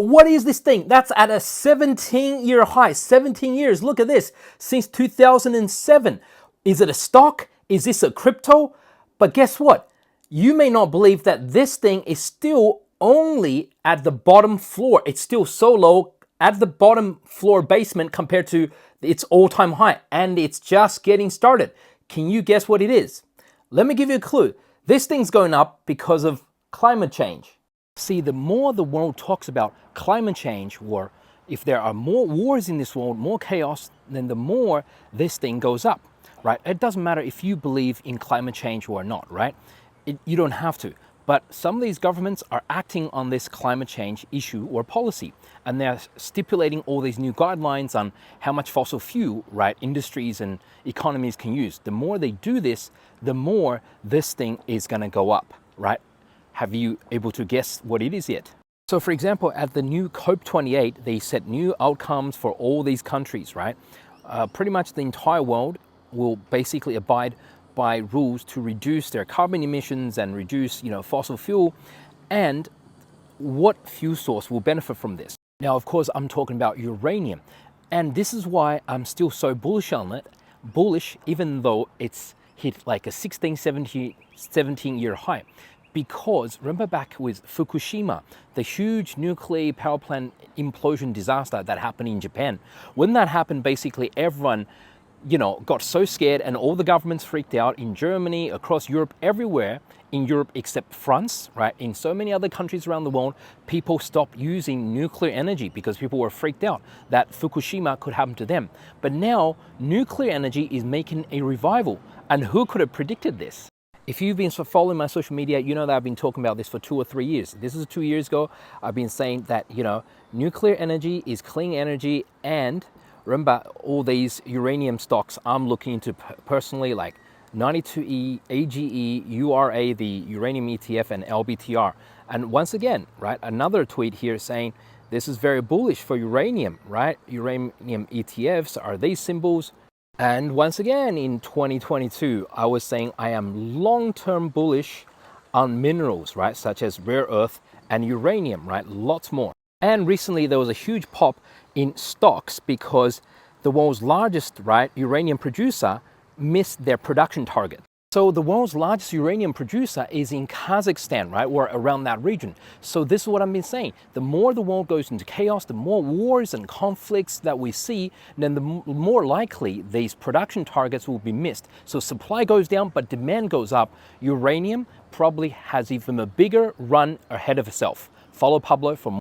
What is this thing? That's at a 17-year high. 17 years. Look at this. Since 2007. Is it a stock? Is this a crypto? But guess what? You may not believe that this thing is still only at the bottom floor. It's still so low at the bottom floor basement compared to its all-time high. And it's just getting started. Can you guess what it is? Let me give you a clue. This thing's going up because of climate change. See, the more the world talks about climate change, or if there are more wars in this world, more chaos, then the more this thing goes up, right? It doesn't matter if you believe in climate change or not, right? You don't have to. But some of these governments are acting on this climate change issue or policy, and they're stipulating all these new guidelines on how much fossil fuel, right, industries and economies can use. The more they do this, the more this thing is going to go up, right? Have you able to guess what it is yet? So for example, at the new COP28, they set new outcomes for all these countries, right? Pretty much the entire world will basically abide by rules to reduce their carbon emissions and reduce, fossil fuel. And what fuel source will benefit from this? Now, of course, I'm talking about uranium. And this is why I'm still so bullish on it. Bullish, even though it's hit like a 17-year high. Because remember back with Fukushima, the huge nuclear power plant implosion disaster that happened in Japan. When that happened, basically everyone, got so scared, and all the governments freaked out in Germany, across Europe, everywhere in Europe except France, right? In so many other countries around the world, people stopped using nuclear energy because people were freaked out that Fukushima could happen to them. But now nuclear energy is making a revival. And who could have predicted this? If you've been following my social media, you know that I've been talking about this for 2 or 3 years. This is 2 years ago. I've been saying that, nuclear energy is clean energy. And remember, all these uranium stocks I'm looking into personally, like 92E, AGE, URA, the uranium ETF, and LBTR. And once again, right, another tweet here saying this is very bullish for uranium, right? Uranium ETFs are these symbols. And once again, in 2022, I was saying I am long-term bullish on minerals, right? Such as rare earth and uranium, right? Lots more. And recently there was a huge pop in stocks because the world's largest, right, uranium producer missed their production target. So the world's largest uranium producer is in Kazakhstan, right, or around that region. So this is what I've been saying. The more the world goes into chaos, the more wars and conflicts that we see, then the more likely these production targets will be missed. So supply goes down, but demand goes up. Uranium probably has even a bigger run ahead of itself. Follow Pablo for more.